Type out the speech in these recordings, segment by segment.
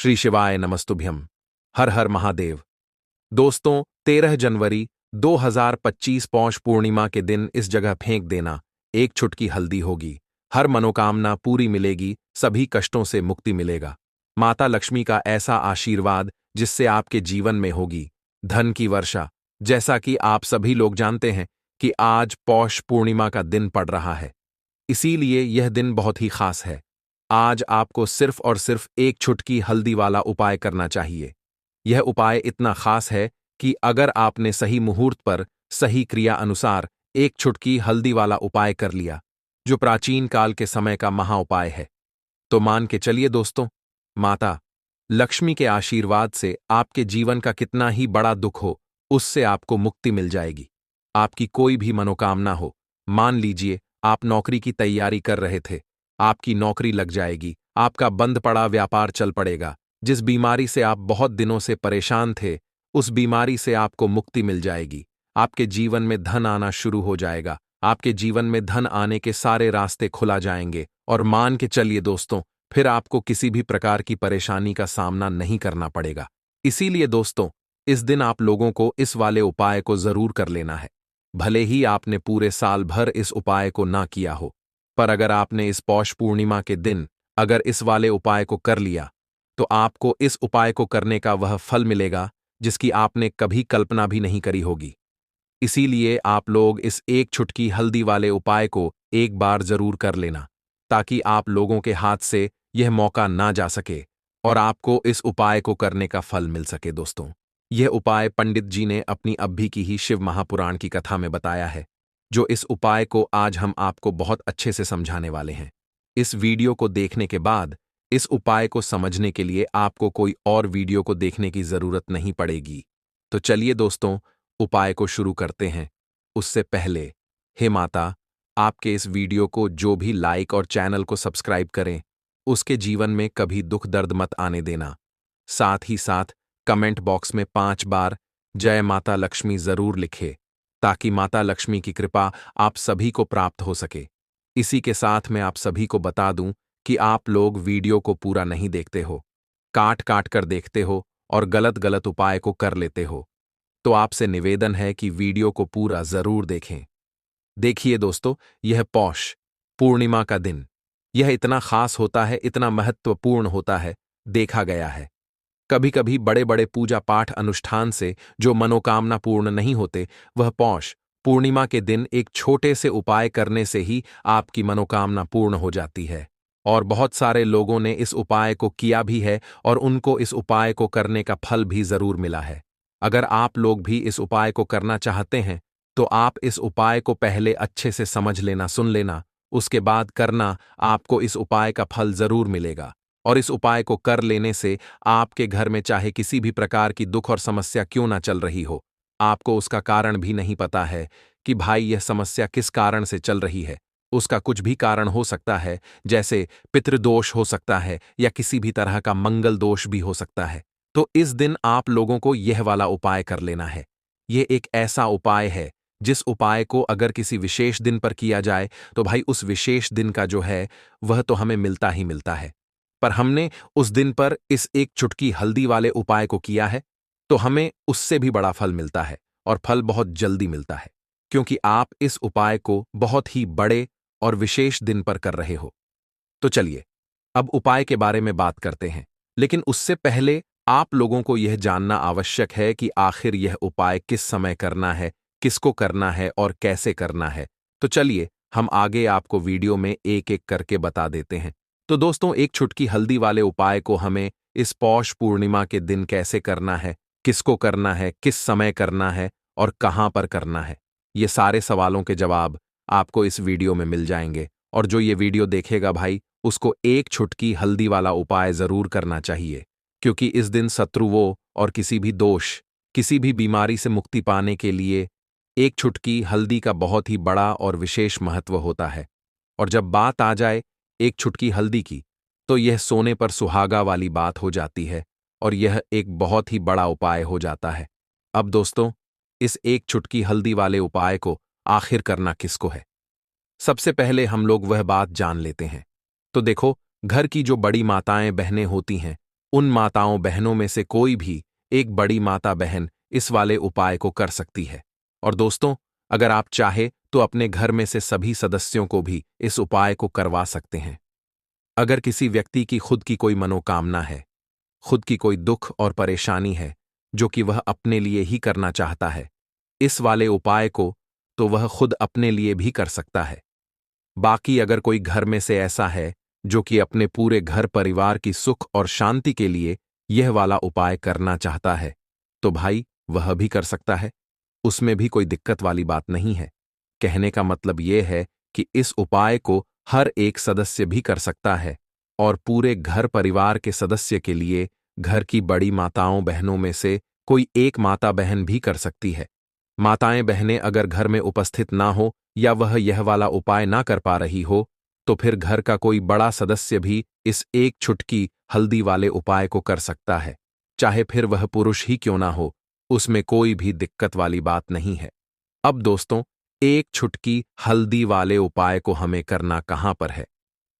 श्री शिवाय नमस्तुभ्यम। हर हर महादेव। दोस्तों, 13 जनवरी 2025 पौष पूर्णिमा के दिन इस जगह फेंक देना, एक चुटकी हल्दी होगी, हर मनोकामना पूरी मिलेगी, सभी कष्टों से मुक्ति मिलेगा। माता लक्ष्मी का ऐसा आशीर्वाद जिससे आपके जीवन में होगी धन की वर्षा। जैसा कि आप सभी लोग जानते हैं कि आज पौष पूर्णिमा का दिन पड़ रहा है, इसीलिए यह दिन बहुत ही खास है। आज आपको सिर्फ और सिर्फ एक चुटकी हल्दी वाला उपाय करना चाहिए। यह उपाय इतना खास है कि अगर आपने सही मुहूर्त पर सही क्रिया अनुसार एक चुटकी हल्दी वाला उपाय कर लिया, जो प्राचीन काल के समय का महा उपाय है, तो मान के चलिए दोस्तों, माता लक्ष्मी के आशीर्वाद से आपके जीवन का कितना ही बड़ा दुख हो, उससे आपको मुक्ति मिल जाएगी। आपकी कोई भी मनोकामना हो, मान लीजिए आप नौकरी की तैयारी कर रहे थे, आपकी नौकरी लग जाएगी, आपका बंद पड़ा व्यापार चल पड़ेगा, जिस बीमारी से आप बहुत दिनों से परेशान थे, उस बीमारी से आपको मुक्ति मिल जाएगी। आपके जीवन में धन आना शुरू हो जाएगा, आपके जीवन में धन आने के सारे रास्ते खुला जाएंगे और मान के चलिए दोस्तों, फिर आपको किसी भी प्रकार की परेशानी का सामना नहीं करना पड़ेगा। इसीलिए दोस्तों, इस दिन आप लोगों को इस वाले उपाय को जरूर कर लेना है। भले ही आपने पूरे साल भर इस उपाय को ना किया हो, पर अगर आपने इस पौष पूर्णिमा के दिन अगर इस वाले उपाय को कर लिया, तो आपको इस उपाय को करने का वह फल मिलेगा जिसकी आपने कभी कल्पना भी नहीं करी होगी। इसीलिए आप लोग इस एक चुटकी हल्दी वाले उपाय को एक बार जरूर कर लेना, ताकि आप लोगों के हाथ से यह मौका ना जा सके और आपको इस उपाय को करने का फल मिल सके। दोस्तों, यह उपाय पंडित जी ने अपनी अभी की ही शिव महापुराण की कथा में बताया है, जो इस उपाय को आज हम आपको बहुत अच्छे से समझाने वाले हैं। इस वीडियो को देखने के बाद इस उपाय को समझने के लिए आपको कोई और वीडियो को देखने की जरूरत नहीं पड़ेगी। तो चलिए दोस्तों, उपाय को शुरू करते हैं। उससे पहले, हे माता, आपके इस वीडियो को जो भी लाइक और चैनल को सब्सक्राइब करें, उसके जीवन में कभी दुख दर्द मत आने देना। साथ ही साथ कमेंट बॉक्स में 5 बार जय माता लक्ष्मी जरूर लिखे, ताकि माता लक्ष्मी की कृपा आप सभी को प्राप्त हो सके। इसी के साथ मैं आप सभी को बता दूं कि आप लोग वीडियो को पूरा नहीं देखते हो, काट काट कर देखते हो और गलत गलत उपाय को कर लेते हो। तो आपसे निवेदन है कि वीडियो को पूरा जरूर देखें। देखिए दोस्तों, यह पौष पूर्णिमा का दिन, यह इतना खास होता है, इतना महत्वपूर्ण होता है, देखा गया है। कभी कभी बड़े बड़े पूजा पाठ अनुष्ठान से जो मनोकामना पूर्ण नहीं होते, वह पौष पूर्णिमा के दिन एक छोटे से उपाय करने से ही आपकी मनोकामना पूर्ण हो जाती है। और बहुत सारे लोगों ने इस उपाय को किया भी है और उनको इस उपाय को करने का फल भी जरूर मिला है। अगर आप लोग भी इस उपाय को करना चाहते हैं, तो आप इस उपाय को पहले अच्छे से समझ लेना, सुन लेना, उसके बाद करना, आपको इस उपाय का फल जरूर मिलेगा। और इस उपाय को कर लेने से आपके घर में चाहे किसी भी प्रकार की दुख और समस्या क्यों ना चल रही हो, आपको उसका कारण भी नहीं पता है कि भाई यह समस्या किस कारण से चल रही है। उसका कुछ भी कारण हो सकता है, जैसे पितृदोष हो सकता है या किसी भी तरह का मंगल दोष भी हो सकता है। तो इस दिन आप लोगों को यह वाला उपाय कर लेना है। यह एक ऐसा उपाय है जिस उपाय को अगर किसी विशेष दिन पर किया जाए, तो भाई उस विशेष दिन का जो है वह तो हमें मिलता ही मिलता है। पर हमने उस दिन पर इस एक चुटकी हल्दी वाले उपाय को किया है, तो हमें उससे भी बड़ा फल मिलता है और फल बहुत जल्दी मिलता है, क्योंकि आप इस उपाय को बहुत ही बड़े और विशेष दिन पर कर रहे हो। तो चलिए, अब उपाय के बारे में बात करते हैं, लेकिन उससे पहले आप लोगों को यह जानना आवश्यक है कि आखिर यह उपाय किस समय करना है, किसको करना है और कैसे करना है। तो चलिए, हम आगे आपको वीडियो में एक एक करके बता देते हैं। तो दोस्तों, एक चुटकी हल्दी वाले उपाय को हमें इस पौष पूर्णिमा के दिन कैसे करना है, किसको करना है, किस समय करना है और कहां पर करना है, ये सारे सवालों के जवाब आपको इस वीडियो में मिल जाएंगे। और जो ये वीडियो देखेगा भाई, उसको एक चुटकी हल्दी वाला उपाय जरूर करना चाहिए, क्योंकि इस दिन शत्रुओं और किसी भी दोष, किसी भी बीमारी से मुक्ति पाने के लिए एक चुटकी हल्दी का बहुत ही बड़ा और विशेष महत्व होता है। और जब बात आ जाए एक चुटकी हल्दी की, तो यह सोने पर सुहागा वाली बात हो जाती है और यह एक बहुत ही बड़ा उपाय हो जाता है। अब दोस्तों, इस एक चुटकी हल्दी वाले उपाय को आखिर करना किसको है, सबसे पहले हम लोग वह बात जान लेते हैं। तो देखो, घर की जो बड़ी माताएं बहनें होती हैं, उन माताओं बहनों में से कोई भी एक बड़ी माता बहन इस वाले उपाय को कर सकती है। और दोस्तों, अगर आप चाहे तो अपने घर में से सभी सदस्यों को भी इस उपाय को करवा सकते हैं। अगर किसी व्यक्ति की खुद की कोई मनोकामना है, खुद की कोई दुख और परेशानी है जो कि वह अपने लिए ही करना चाहता है, इस वाले उपाय को तो वह खुद अपने लिए भी कर सकता है। बाकी अगर कोई घर में से ऐसा है जो कि अपने पूरे घर परिवार की सुख और शांति के लिए यह वाला उपाय करना चाहता है, तो भाई वह भी कर सकता है। उसमें भी कोई दिक्कत वाली बात नहीं है। कहने का मतलब यह है कि इस उपाय को हर एक सदस्य भी कर सकता है और पूरे घर परिवार के सदस्य के लिए घर की बड़ी माताओं बहनों में से कोई एक माता बहन भी कर सकती है। माताएं बहनें अगर घर में उपस्थित ना हो या वह यह वाला उपाय ना कर पा रही हो, तो फिर घर का कोई बड़ा सदस्य भी इस एक छुटकी हल्दी वाले उपाय को कर सकता है, चाहे फिर वह पुरुष ही क्यों ना हो। उसमें कोई भी दिक्कत वाली बात नहीं है। अब दोस्तों, एक छुटकी हल्दी वाले उपाय को हमें करना कहां पर है?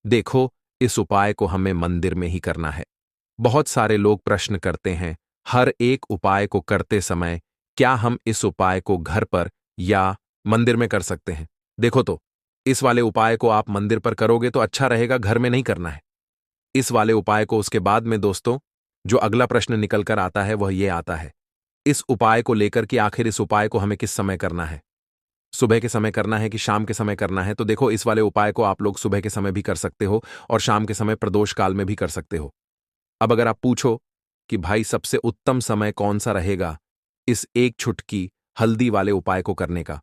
देखो, इस उपाय को हमें मंदिर में ही करना है। बहुत सारे लोग प्रश्न करते हैं, हर एक उपाय को करते समय क्या हम इस उपाय को घर पर या मंदिर में कर सकते हैं? देखो तो, इस वाले उपाय को आप मंदिर पर करोगे तो अच्छा रहेगा, घर में नहीं करना है। इस वाले उपाय को उसके बाद में दोस्तों, जो अगला प्रश्न निकल कर आता है वह ये आता है, इस उपाय को लेकर कि आखिर इस उपाय को हमें किस समय करना है? सुबह के समय करना है कि शाम के समय करना है? तो देखो, इस वाले उपाय को आप लोग सुबह के समय भी कर सकते हो और शाम के समय प्रदोष काल में भी कर सकते हो। अब अगर आप पूछो कि भाई सबसे उत्तम समय कौन सा रहेगा इस एक छुटकी हल्दी वाले उपाय को करने का,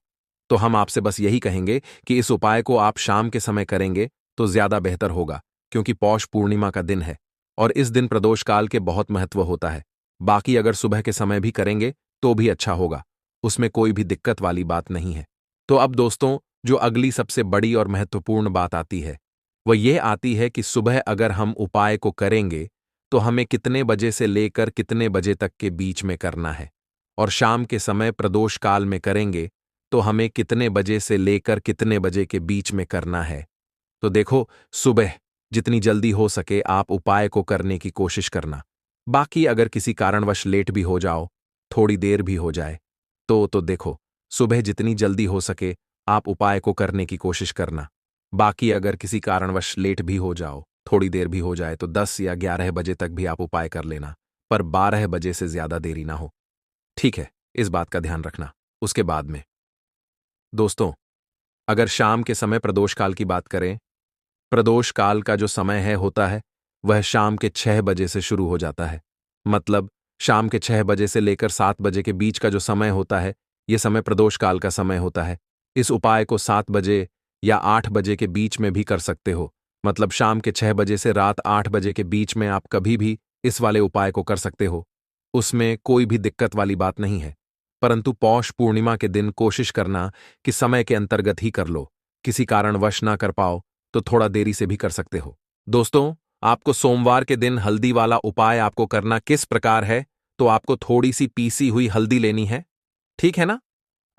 तो हम आपसे बस यही कहेंगे कि इस उपाय को आप शाम के समय करेंगे तो ज्यादा बेहतर होगा, क्योंकि पौष पूर्णिमा का दिन है और इस दिन प्रदोष काल के बहुत महत्व होता है। बाकी अगर सुबह के समय भी करेंगे तो भी अच्छा होगा, उसमें कोई भी दिक्कत वाली बात नहीं है। तो अब दोस्तों, जो अगली सबसे बड़ी और महत्वपूर्ण बात आती है वह यह आती है कि सुबह अगर हम उपाय को करेंगे तो हमें कितने बजे से लेकर कितने बजे तक के बीच में करना है, और शाम के समय प्रदोष काल में करेंगे तो हमें कितने बजे से लेकर कितने बजे के बीच में करना है। तो देखो, सुबह जितनी जल्दी हो सके आप उपाय को करने की कोशिश करना। बाकी अगर किसी कारणवश लेट भी हो जाओ, थोड़ी देर भी हो जाए, तो देखो, सुबह जितनी जल्दी हो सके आप उपाय को करने की कोशिश करना। बाकी अगर किसी कारणवश लेट भी हो जाओ, थोड़ी देर भी हो जाए, तो 10 या 11 बजे तक भी आप उपाय कर लेना, पर 12 बजे से ज्यादा देरी ना हो। ठीक है, इस बात का ध्यान रखना। उसके बाद में दोस्तों, अगर शाम के समय प्रदोष काल की बात करें, प्रदोष काल का जो समय है होता है वह शाम के 6 बजे से शुरू हो जाता है। मतलब शाम के 6 बजे से लेकर 7 बजे के बीच का जो समय होता है, यह समय प्रदोष काल का समय होता है। इस उपाय को 7 बजे या 8 बजे के बीच में भी कर सकते हो। मतलब शाम के 6 बजे से रात 8 बजे के बीच में आप कभी भी इस वाले उपाय को कर सकते हो, उसमें कोई भी दिक्कत वाली बात नहीं है। परंतु पौष पूर्णिमा के दिन कोशिश करना कि समय के अंतर्गत ही कर लो। किसी कारणवश ना कर पाओ तो थोड़ा देरी से भी कर सकते हो। दोस्तों, आपको सोमवार के दिन हल्दी वाला उपाय आपको करना किस प्रकार है, तो आपको थोड़ी सी पीसी हुई हल्दी लेनी है, ठीक है ना?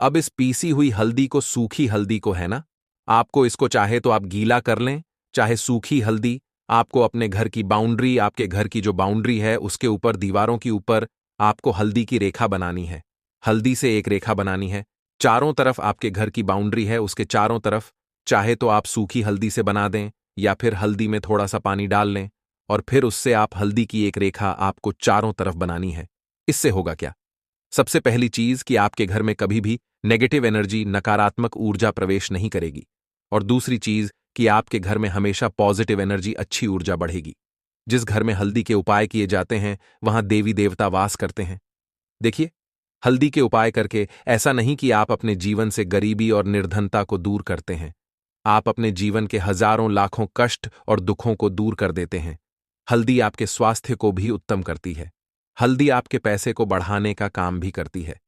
अब इस पीसी हुई हल्दी को, सूखी हल्दी को है ना, आपको इसको चाहे तो आप गीला कर लें, चाहे सूखी हल्दी आपको अपने घर की बाउंड्री, आपके घर की जो बाउंड्री है उसके ऊपर, दीवारों के ऊपर आपको हल्दी की रेखा बनानी है। हल्दी से एक रेखा बनानी है। चारों तरफ आपके घर की बाउंड्री है, उसके चारों तरफ चाहे तो आप सूखी हल्दी से बना दें या फिर हल्दी में थोड़ा सा पानी डाल लें और फिर उससे आप हल्दी की एक रेखा आपको चारों तरफ बनानी है। इससे होगा क्या? सबसे पहली चीज कि आपके घर में कभी भी नेगेटिव एनर्जी, नकारात्मक ऊर्जा प्रवेश नहीं करेगी, और दूसरी चीज कि आपके घर में हमेशा पॉजिटिव एनर्जी, अच्छी ऊर्जा बढ़ेगी। जिस घर में हल्दी के उपाय किए जाते हैं वहां देवी देवता वास करते हैं। देखिए, हल्दी के उपाय करके ऐसा नहीं कि आप अपने जीवन से गरीबी और निर्धनता को दूर करते हैं, आप अपने जीवन के हजारों लाखों कष्ट और दुखों को दूर कर देते हैं। हल्दी आपके स्वास्थ्य को भी उत्तम करती है। हल्दी आपके पैसे को बढ़ाने का काम भी करती है।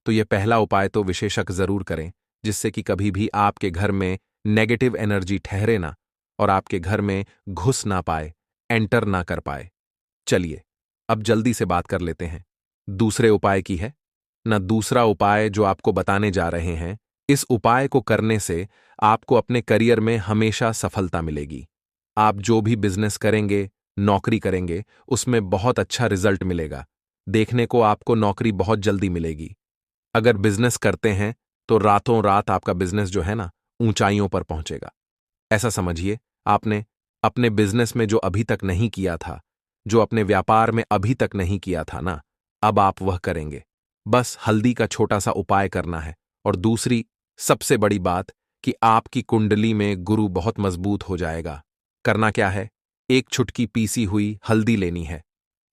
तो यह पहला उपाय तो विशेषक जरूर करें, जिससे कि कभी भी आपके घर में नेगेटिव एनर्जी ठहरे ना और आपके घर में घुस ना पाए, एंटर ना कर पाए। चलिए, अब जल्दी से बात कर लेते हैं दूसरे उपाय की है ना। दूसरा उपाय जो आपको बताने जा रहे हैं, इस उपाय को करने से आपको अपने करियर में हमेशा सफलता मिलेगी। आप जो भी बिजनेस करेंगे नौकरी करेंगे उसमें बहुत अच्छा रिजल्ट मिलेगा। देखने को आपको नौकरी बहुत जल्दी मिलेगी। अगर बिजनेस करते हैं तो रातों रात आपका बिजनेस जो है ना ऊंचाइयों पर पहुंचेगा। ऐसा समझिए, आपने अपने बिजनेस में जो अभी तक नहीं किया था, जो अपने व्यापार में अभी तक नहीं किया था ना, अब आप वह करेंगे। बस हल्दी का छोटा सा उपाय करना है। और दूसरी सबसे बड़ी बात कि आपकी कुंडली में गुरु बहुत मजबूत हो जाएगा। करना क्या है? एक चुटकी पीसी हुई हल्दी लेनी है,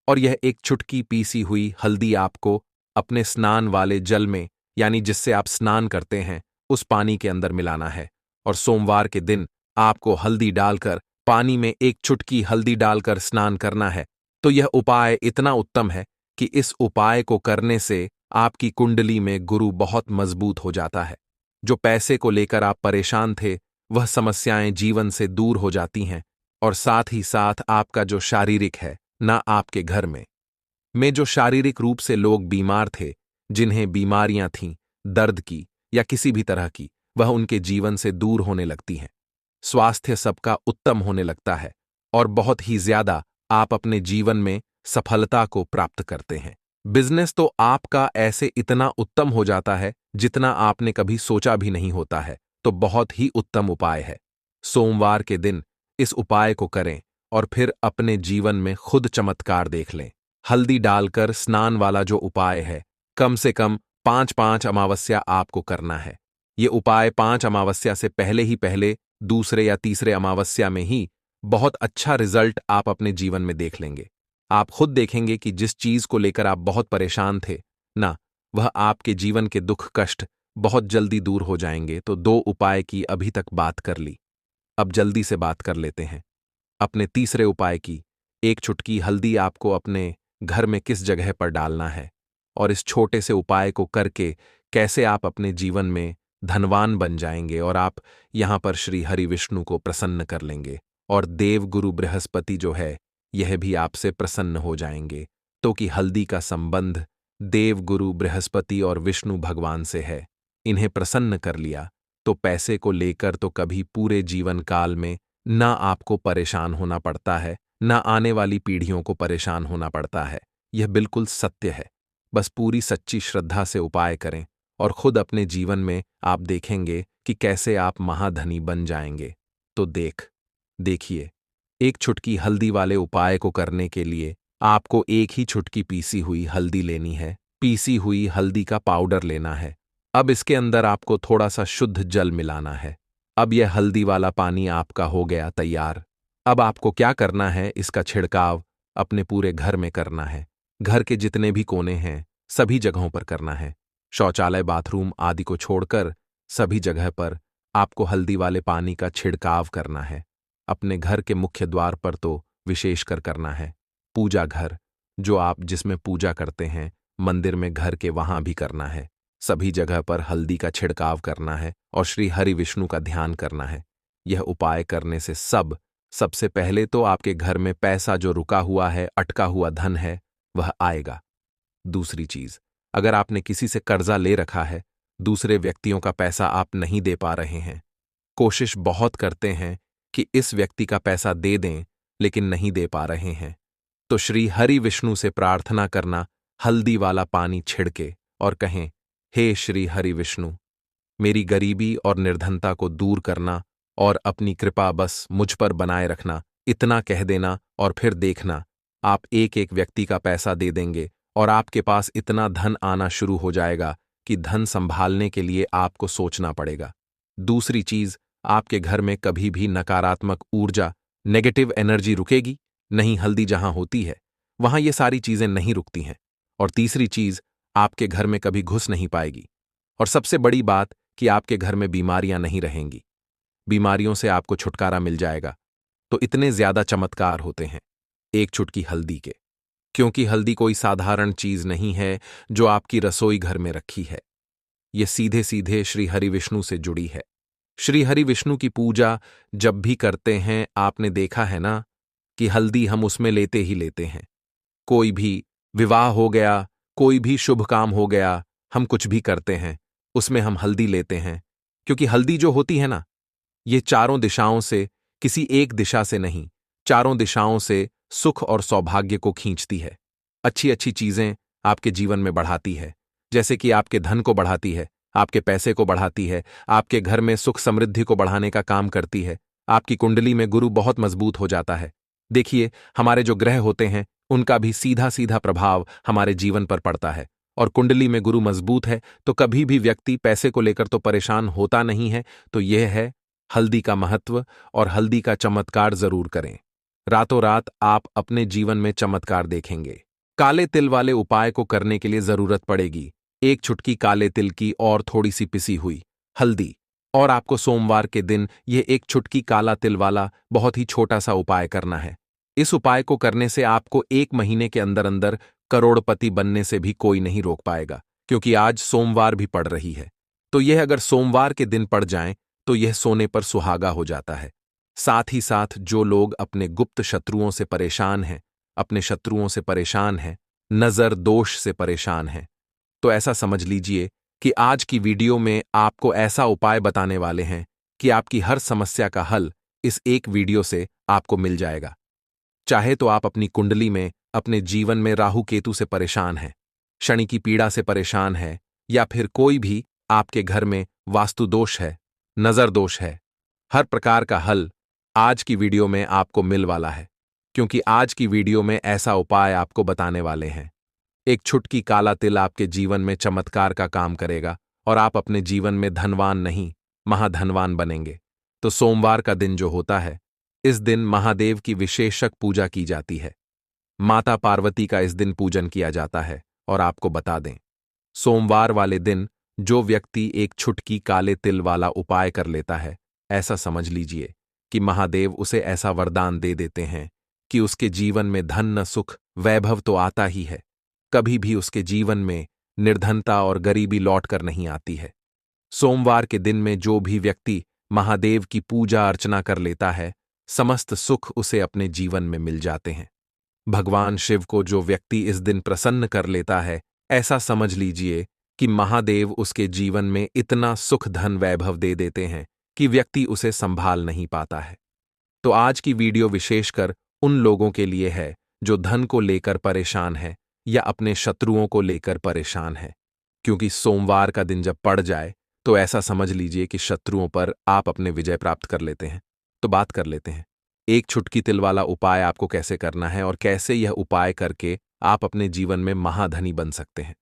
और यह एक चुटकी पीसी हुई हल्दी आपको अपने स्नान वाले जल में, यानी जिससे आप स्नान करते हैं, उस पानी के अंदर मिलाना है। और सोमवार के दिन आपको हल्दी डालकर, पानी में एक चुटकी हल्दी डालकर स्नान करना है। तो यह उपाय इतना उत्तम है कि इस उपाय को करने से आपकी कुंडली में गुरु बहुत मजबूत हो जाता है। जो पैसे को लेकर आप परेशान थे, वह समस्याएं जीवन से दूर हो जाती हैं। और साथ ही साथ आपका जो शारीरिक है ना, आपके घर में जो शारीरिक रूप से लोग बीमार थे, जिन्हें बीमारियां थीं, दर्द की या किसी भी तरह की, वह उनके जीवन से दूर होने लगती हैं। स्वास्थ्य सबका उत्तम होने लगता है और बहुत ही ज्यादा आप अपने जीवन में सफलता को प्राप्त करते हैं। बिजनेस तो आपका ऐसे इतना उत्तम हो जाता है जितना आपने कभी सोचा भी नहीं होता है। तो बहुत ही उत्तम उपाय है। सोमवार के दिन इस उपाय को करें और फिर अपने जीवन में खुद चमत्कार देख लें। हल्दी डालकर स्नान वाला जो उपाय है, कम से कम 5-5 अमावस्या आपको करना है। ये उपाय 5 अमावस्या से पहले ही पहले, दूसरे या तीसरे अमावस्या में ही बहुत अच्छा रिजल्ट आप अपने जीवन में देख लेंगे। आप खुद देखेंगे कि जिस चीज को लेकर आप बहुत परेशान थे ना, वह आपके जीवन के दुख कष्ट बहुत जल्दी दूर हो जाएंगे। तो 2 उपाय की अभी तक बात कर ली, अब जल्दी से बात कर लेते हैं अपने तीसरे उपाय की। एक चुटकी हल्दी आपको अपने घर में किस जगह पर डालना है, और इस छोटे से उपाय को करके कैसे आप अपने जीवन में धनवान बन जाएंगे और आप यहां पर श्री हरि विष्णु को प्रसन्न कर लेंगे। और देव गुरु बृहस्पति जो है, यह भी आपसे प्रसन्न हो जाएंगे। तो कि हल्दी का संबंध देव गुरु बृहस्पति और विष्णु भगवान से है। इन्हें प्रसन्न कर लिया तो पैसे को लेकर तो कभी पूरे जीवन काल में ना आपको परेशान होना पड़ता है, ना आने वाली पीढ़ियों को परेशान होना पड़ता है। यह बिल्कुल सत्य है। बस पूरी सच्ची श्रद्धा से उपाय करें और खुद अपने जीवन में आप देखेंगे कि कैसे आप महाधनी बन जाएंगे। तो देखिए, एक चुटकी हल्दी वाले उपाय को करने के लिए आपको एक ही चुटकी पीसी हुई हल्दी लेनी है। पीसी हुई हल्दी का पाउडर लेना है। अब इसके अंदर आपको थोड़ा सा शुद्ध जल मिलाना है। अब यह हल्दी वाला पानी आपका हो गया तैयार। अब आपको क्या करना है, इसका छिड़काव अपने पूरे घर में करना है। घर के जितने भी कोने हैं, सभी जगहों पर करना है। शौचालय, बाथरूम आदि को छोड़कर सभी जगह पर आपको हल्दी वाले पानी का छिड़काव करना है। अपने घर के मुख्य द्वार पर तो विशेषकर करना है। पूजा घर, जो आप जिसमें पूजा करते हैं, मंदिर में, घर के, वहां भी करना है। सभी जगह पर हल्दी का छिड़काव करना है और श्री हरि विष्णु का ध्यान करना है। यह उपाय करने से सबसे पहले तो आपके घर में पैसा जो रुका हुआ है, अटका हुआ धन है, वह आएगा। दूसरी चीज, अगर आपने किसी से कर्जा ले रखा है, दूसरे व्यक्तियों का पैसा आप नहीं दे पा रहे हैं, कोशिश बहुत करते हैं कि इस व्यक्ति का पैसा दे दें, लेकिन नहीं दे पा रहे हैं, तो श्री हरि विष्णु से प्रार्थना करना, हल्दी वाला पानी छिड़के और कहें, हे श्री हरि विष्णु, मेरी गरीबी और निर्धनता को दूर करना और अपनी कृपा बस मुझ पर बनाए रखना। इतना कह देना और फिर देखना, आप एक एक व्यक्ति का पैसा दे देंगे और आपके पास इतना धन आना शुरू हो जाएगा कि धन संभालने के लिए आपको सोचना पड़ेगा। दूसरी चीज, आपके घर में कभी भी नकारात्मक ऊर्जा, नेगेटिव एनर्जी रुकेगी नहीं। हल्दी जहां होती है, वहां ये सारी चीजें नहीं रुकती हैं। और तीसरी चीज, आपके घर में कभी घुस नहीं पाएगी। और सबसे बड़ी बात कि आपके घर में बीमारियां नहीं रहेंगी। बीमारियों से आपको छुटकारा मिल जाएगा। तो इतने ज्यादा चमत्कार होते हैं एक चुटकी हल्दी के, क्योंकि हल्दी कोई साधारण चीज नहीं है जो आपकी रसोई घर में रखी है। यह सीधे सीधे श्री हरि विष्णु से जुड़ी है। श्री हरि विष्णु की पूजा जब भी करते हैं, आपने देखा है ना कि हल्दी हम उसमें लेते ही लेते हैं। कोई भी विवाह हो गया, कोई भी शुभ काम हो गया, हम कुछ भी करते हैं, उसमें हम हल्दी लेते हैं। क्योंकि हल्दी जो होती है ना, ये चारों दिशाओं से, किसी एक दिशा से नहीं, चारों दिशाओं से सुख और सौभाग्य को खींचती है। अच्छी अच्छी चीजें आपके जीवन में बढ़ाती है, जैसे कि आपके धन को बढ़ाती है, आपके पैसे को बढ़ाती है, आपके घर में सुख समृद्धि को बढ़ाने का काम करती है। आपकी कुंडली में गुरु बहुत मजबूत हो जाता है। देखिए, हमारे जो ग्रह होते हैं उनका भी सीधा सीधा प्रभाव हमारे जीवन पर पड़ता है, और कुंडली में गुरु मजबूत है तो कभी भी व्यक्ति पैसे को लेकर तो परेशान होता नहीं है। तो यह है हल्दी का महत्व, और हल्दी का चमत्कार जरूर करें। रातों रात आप अपने जीवन में चमत्कार देखेंगे। काले तिल वाले उपाय को करने के लिए जरूरत पड़ेगी एक चुटकी काले तिल की और थोड़ी सी पिसी हुई हल्दी, और आपको सोमवार के दिन यह एक चुटकी काला तिल वाला बहुत ही छोटा सा उपाय करना है। इस उपाय को करने से आपको 1 महीने के अंदर अंदर करोड़पति बनने से भी कोई नहीं रोक पाएगा, क्योंकि आज सोमवार भी पड़ रही है। तो यह अगर सोमवार के दिन पड़ जाए तो यह सोने पर सुहागा हो जाता है। साथ ही साथ जो लोग अपने गुप्त शत्रुओं से परेशान हैं, अपने शत्रुओं से परेशान हैं, नजर दोष से परेशान हैं, तो ऐसा समझ लीजिए कि आज की वीडियो में आपको ऐसा उपाय बताने वाले हैं कि आपकी हर समस्या का हल इस एक वीडियो से आपको मिल जाएगा। चाहे तो आप अपनी कुंडली में, अपने जीवन में राहु केतु से परेशान हैं, शनि की पीड़ा से परेशान है, या फिर कोई भी आपके घर में वास्तु दोष है, नजर दोष है, हर प्रकार का हल आज की वीडियो में आपको मिल वाला है। क्योंकि आज की वीडियो में ऐसा उपाय आपको बताने वाले हैं। एक चुटकी काला तिल आपके जीवन में चमत्कार का काम करेगा, और आप अपने जीवन में धनवान नहीं, महाधनवान बनेंगे। तो सोमवार का दिन जो होता है, इस दिन महादेव की विशेषक पूजा की जाती है। माता पार्वती का इस दिन पूजन किया जाता है। और आपको बता दें, सोमवार वाले दिन जो व्यक्ति एक चुटकी काले तिल वाला उपाय कर लेता है, ऐसा समझ लीजिए कि महादेव उसे ऐसा वरदान दे देते हैं कि उसके जीवन में धन न सुख वैभव तो आता ही है, कभी भी उसके जीवन में निर्धनता और गरीबी लौट कर नहीं आती है। सोमवार के दिन में जो भी व्यक्ति महादेव की पूजा अर्चना कर लेता है, समस्त सुख उसे अपने जीवन में मिल जाते हैं। भगवान शिव को जो व्यक्ति इस दिन प्रसन्न कर लेता है, ऐसा समझ लीजिए कि महादेव उसके जीवन में इतना सुख धन वैभव दे देते हैं कि व्यक्ति उसे संभाल नहीं पाता है। तो आज की वीडियो विशेषकर उन लोगों के लिए है जो धन को लेकर परेशान है या अपने शत्रुओं को लेकर परेशान है, क्योंकि सोमवार का दिन जब पड़ जाए तो ऐसा समझ लीजिए कि शत्रुओं पर आप अपने विजय प्राप्त कर लेते हैं। तो बात कर लेते हैं एक चुटकी तिल वाला उपाय आपको कैसे करना है, और कैसे यह उपाय करके आप अपने जीवन में महाधनी बन सकते हैं।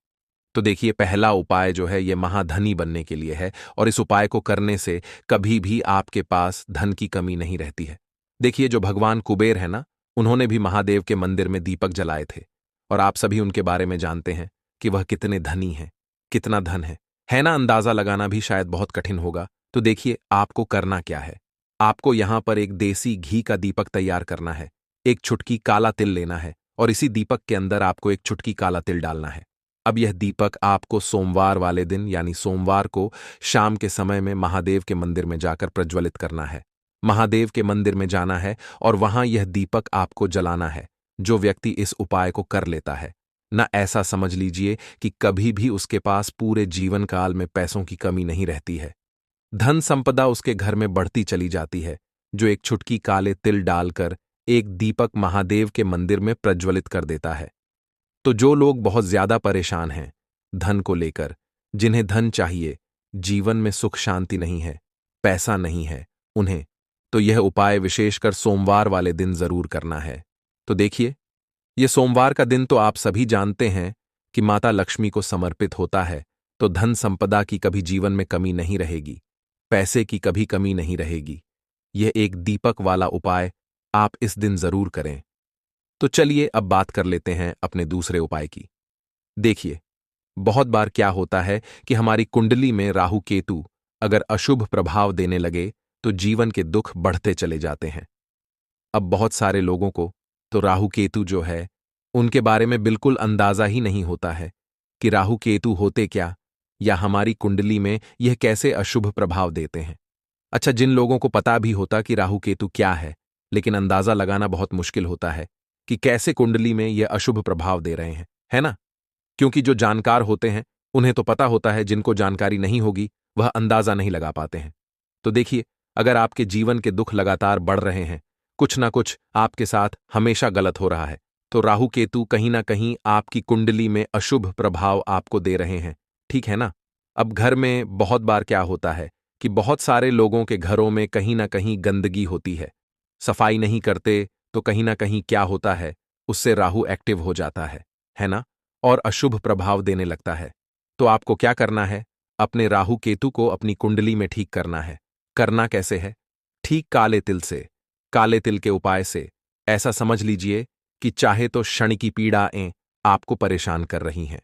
तो देखिए, पहला उपाय जो है यह महाधनी बनने के लिए है, और इस उपाय को करने से कभी भी आपके पास धन की कमी नहीं रहती है। देखिए, जो भगवान कुबेर है ना, उन्होंने भी महादेव के मंदिर में दीपक जलाए थे, और आप सभी उनके बारे में जानते हैं कि वह कितने धनी हैं, कितना धन है ना। अंदाजा लगाना भी शायद बहुत कठिन होगा। तो देखिए, आपको करना क्या है। आपको यहां पर एक देसी घी का दीपक तैयार करना है, एक चुटकी काला तिल लेना है, और इसी दीपक के अंदर आपको एक चुटकी काला तिल डालना है। अब यह दीपक आपको सोमवार वाले दिन यानी सोमवार को शाम के समय में महादेव के मंदिर में जाकर प्रज्वलित करना है। महादेव के मंदिर में जाना है और वहां यह दीपक आपको जलाना है। जो व्यक्ति इस उपाय को कर लेता है न, ऐसा समझ लीजिए कि कभी भी उसके पास पूरे जीवन काल में पैसों की कमी नहीं रहती है। धन संपदा उसके घर में बढ़ती चली जाती है, जो एक चुटकी काले तिल डालकर एक दीपक महादेव के मंदिर में प्रज्वलित कर देता है। तो जो लोग बहुत ज्यादा परेशान हैं धन को लेकर, जिन्हें धन चाहिए, जीवन में सुख शांति नहीं है, पैसा नहीं है उन्हें, तो यह उपाय विशेषकर सोमवार वाले दिन जरूर करना है। तो देखिए, यह सोमवार का दिन तो आप सभी जानते हैं कि माता लक्ष्मी को समर्पित होता है, तो धन संपदा की कभी जीवन में कमी नहीं रहेगी, पैसे की कभी कमी नहीं रहेगी। यह एक दीपक वाला उपाय आप इस दिन जरूर करें। तो चलिए अब बात कर लेते हैं अपने दूसरे उपाय की। देखिए, बहुत बार क्या होता है कि हमारी कुंडली में राहु केतु अगर अशुभ प्रभाव देने लगे तो जीवन के दुख बढ़ते चले जाते हैं। अब बहुत सारे लोगों को तो राहु केतु जो है उनके बारे में बिल्कुल अंदाजा ही नहीं होता है कि राहु केतु होते क्या, या हमारी कुंडली में यह कैसे अशुभ प्रभाव देते हैं। अच्छा, जिन लोगों को पता भी होता कि राहु केतु क्या है, लेकिन अंदाजा लगाना बहुत मुश्किल होता है कि कैसे कुंडली में यह अशुभ प्रभाव दे रहे हैं, है ना। क्योंकि जो जानकार होते हैं उन्हें तो पता होता है, जिनको जानकारी नहीं होगी वह अंदाजा नहीं लगा पाते हैं। तो देखिए, अगर आपके जीवन के दुख लगातार बढ़ रहे हैं, कुछ ना कुछ आपके साथ हमेशा गलत हो रहा है। तो राहु केतु कहीं ना कहीं आपकी कुंडली में अशुभ प्रभाव आपको दे रहे हैं, ठीक है ना। अब घर में बहुत बार क्या होता है कि बहुत सारे लोगों के घरों में कहीं ना कहीं गंदगी होती है, सफाई नहीं करते, तो कहीं ना कहीं क्या होता है, उससे राहु एक्टिव हो जाता है ना, और अशुभ प्रभाव देने लगता है। तो आपको क्या करना है, अपने राहु केतु को अपनी कुंडली में ठीक करना है। करना कैसे है? ठीक काले तिल से, काले तिल के उपाय से। ऐसा समझ लीजिए कि चाहे तो शनि की पीड़ाएं आपको परेशान कर रही हैं,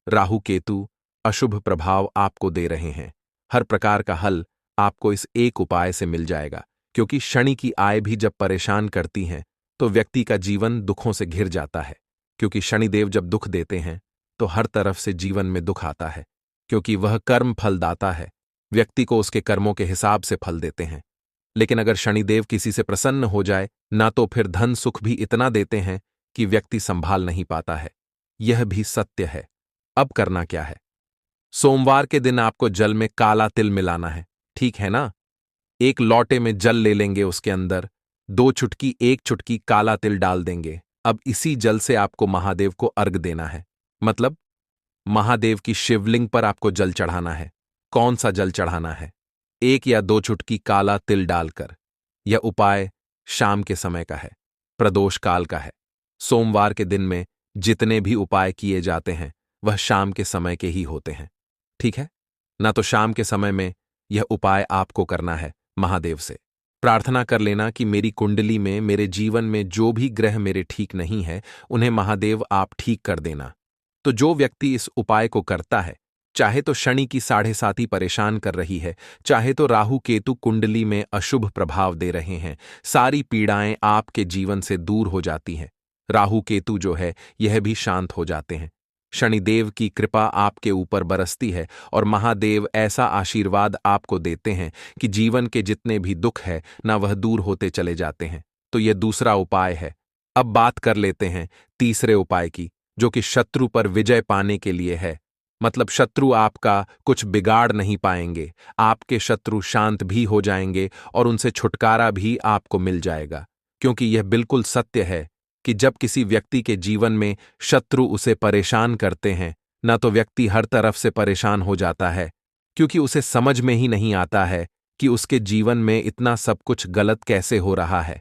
राहु केतु अशुभ प्रभाव आपको दे रहे हैं, हर प्रकार का हल आपको इस एक उपाय से मिल जाएगा। क्योंकि शनि की आय भी जब परेशान करती हैं तो व्यक्ति का जीवन दुखों से घिर जाता है। क्योंकि शनिदेव जब दुख देते हैं तो हर तरफ से जीवन में दुख आता है, क्योंकि वह कर्म फलदाता है, व्यक्ति को उसके कर्मों के हिसाब से फल देते हैं। लेकिन अगर शनिदेव किसी से प्रसन्न हो जाए ना, तो फिर धन सुख भी इतना देते हैं कि व्यक्ति संभाल नहीं पाता है। यह भी सत्य है। अब करना क्या है? सोमवार के दिन आपको जल में काला तिल मिलाना है, ठीक है ना। एक लोटे में जल ले लेंगे, उसके अंदर 2 चुटकी 1 चुटकी काला तिल डाल देंगे। अब इसी जल से आपको महादेव को अर्घ देना है, मतलब महादेव की शिवलिंग पर आपको जल चढ़ाना है। कौन सा जल चढ़ाना है? 1 या 2 चुटकी काला तिल डालकर। यह उपाय शाम के समय का है, प्रदोष काल का है। सोमवार के दिन में जितने भी उपाय किए जाते हैं वह शाम के समय के ही होते हैं, ठीक है ना। तो शाम के समय में यह उपाय आपको करना है। महादेव से प्रार्थना कर लेना कि मेरी कुंडली में, मेरे जीवन में जो भी ग्रह मेरे ठीक नहीं है, उन्हें महादेव आप ठीक कर देना। तो जो व्यक्ति इस उपाय को करता है, चाहे तो शनि की 7.5 परेशान कर रही है, चाहे तो राहु केतु कुंडली में अशुभ प्रभाव दे रहे हैं, सारी पीड़ाएं आपके जीवन से दूर हो जाती हैं। राहु केतु जो है यह भी शांत हो जाते हैं। शनिदेव की कृपा आपके ऊपर बरसती है और महादेव ऐसा आशीर्वाद आपको देते हैं कि जीवन के जितने भी दुख है ना, वह दूर होते चले जाते हैं। तो यह दूसरा उपाय है। अब बात कर लेते हैं तीसरे उपाय की, जो कि शत्रु पर विजय पाने के लिए है। मतलब शत्रु आपका कुछ बिगाड़ नहीं पाएंगे, आपके शत्रु शांत भी हो जाएंगे और उनसे छुटकारा भी आपको मिल जाएगा। क्योंकि यह बिल्कुल सत्य है कि जब किसी व्यक्ति के जीवन में शत्रु उसे परेशान करते हैं ना, तो व्यक्ति हर तरफ से परेशान हो जाता है, क्योंकि उसे समझ में ही नहीं आता है कि उसके जीवन में इतना सब कुछ गलत कैसे हो रहा है।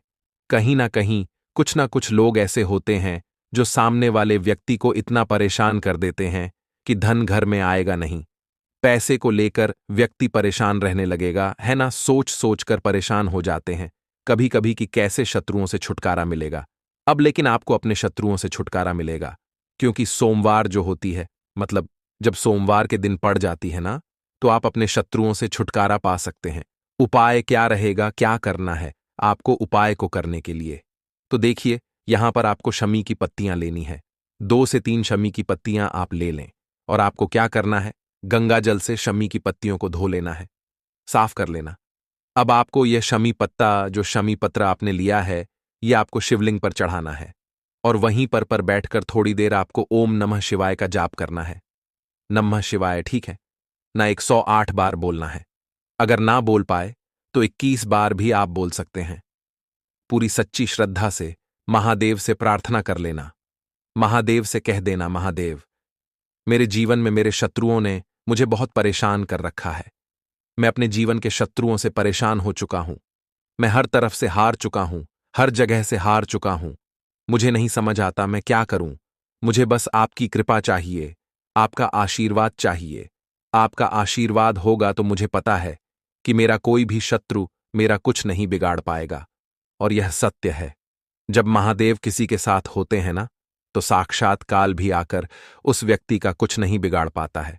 कहीं ना कहीं कुछ ना कुछ लोग ऐसे होते हैं जो सामने वाले व्यक्ति को इतना परेशान कर देते हैं कि धन घर में आएगा नहीं। पैसे को लेकर व्यक्ति परेशान रहने लगेगा, है ना। सोच सोच कर परेशान हो जाते हैं कभी कभी कि कैसे शत्रुओं से छुटकारा मिलेगा। अब लेकिन आपको अपने शत्रुओं से छुटकारा मिलेगा, क्योंकि सोमवार जो होती है, मतलब जब सोमवार के दिन पड़ जाती है ना, तो आप अपने शत्रुओं से छुटकारा पा सकते हैं। उपाय क्या रहेगा, क्या करना है आपको उपाय को करने के लिए? तो देखिए, यहां पर आपको शमी की पत्तियां लेनी है। 2 से 3 शमी की पत्तियां आप ले लें और आपको क्या करना है, गंगा जल से शमी की पत्तियों को धो लेना है, साफ कर लेना। अब आपको यह शमी पत्ता, जो शमी पत्र आपने लिया है, यह आपको शिवलिंग पर चढ़ाना है और वहीं पर बैठकर थोड़ी देर आपको ओम नमः शिवाय का जाप करना है। नमः शिवाय, ठीक है ना, 108 बार बोलना है। अगर ना बोल पाए तो 21 बार भी आप बोल सकते हैं। पूरी सच्ची श्रद्धा से महादेव से प्रार्थना कर लेना। महादेव से कह देना, महादेव, मेरे जीवन में मेरे शत्रुओं ने मुझे बहुत परेशान कर रखा है। मैं अपने जीवन के शत्रुओं से परेशान हो चुका हूं। मैं हर तरफ से हार चुका हूं, हर जगह से हार चुका हूं। मुझे नहीं समझ आता मैं क्या करूं। मुझे बस आपकी कृपा चाहिए, आपका आशीर्वाद चाहिए। आपका आशीर्वाद होगा तो मुझे पता है कि मेरा कोई भी शत्रु मेरा कुछ नहीं बिगाड़ पाएगा। और यह सत्य है। जब महादेव किसी के साथ होते हैं ना, तो साक्षात काल भी आकर उस व्यक्ति का कुछ नहीं बिगाड़ पाता है।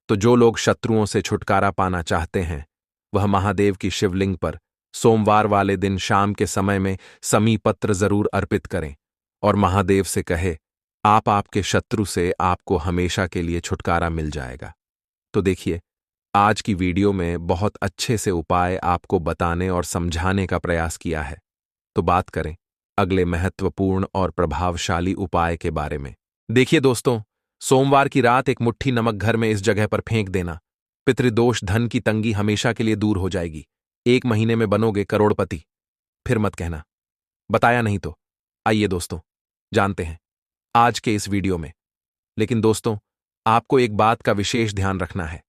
तो जो लोग शत्रुओं से छुटकारा पाना चाहते हैं, वह महादेव की शिवलिंग पर सोमवार वाले दिन शाम के समय में समी पत्र जरूर अर्पित करें और महादेव से कहे, आपके शत्रु से आपको हमेशा के लिए छुटकारा मिल जाएगा। तो देखिए, आज की वीडियो में बहुत अच्छे से उपाय आपको बताने और समझाने का प्रयास किया है। तो बात करें अगले महत्वपूर्ण और प्रभावशाली उपाय के बारे में। देखिए दोस्तों, सोमवार की रात एक मुट्ठी नमक घर में इस जगह पर फेंक देना। पितृदोष, धन की तंगी हमेशा के लिए दूर हो जाएगी। 1 महीने में बनोगे करोड़पति। फिर मत कहना। बताया नहीं तो आइए दोस्तों जानते हैं आज के इस वीडियो में। लेकिन दोस्तों, आपको एक बात का विशेष ध्यान रखना है।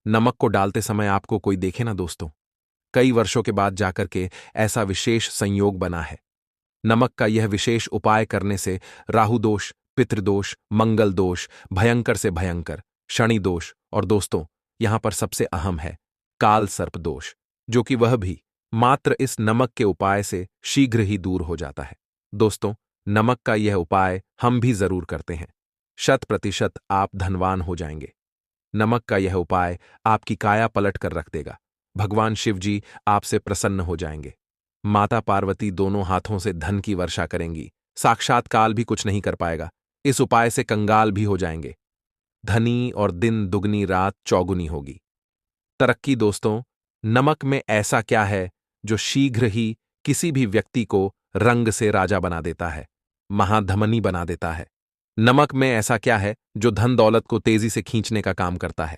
नमक को डालते समय आपको कोई देखे ना दोस्तों। कई वर्षों के बाद जाकर के ऐसा विशेष संयोग बना है। नमक का यह विशेष उपाय करने से राहु दोष, पितृदोष, मंगल दोष, भयंकर से भयंकर शनि दोष और दोस्तों यहां पर सबसे अहम है काल सर्प दोष, जो कि वह भी मात्र इस नमक के उपाय से शीघ्र ही दूर हो जाता है। दोस्तों, नमक का यह उपाय हम भी जरूर करते हैं। 100% आप धनवान हो जाएंगे। नमक का यह उपाय आपकी काया पलट कर रख देगा। भगवान शिव जी आपसे प्रसन्न हो जाएंगे। माता पार्वती दोनों हाथों से धन की वर्षा करेंगी। साक्षात काल भी कुछ नहीं कर पाएगा। इस उपाय से कंगाल भी हो जाएंगे। धनी और दिन दुगनी रात चौगुनी होगी। तरक्की दोस्तों, नमक में ऐसा क्या है जो शीघ्र ही किसी भी व्यक्ति को रंग से राजा बना देता है, महाधमनी बना देता है। नमक में ऐसा क्या है जो धन दौलत को तेजी से खींचने का काम करता है।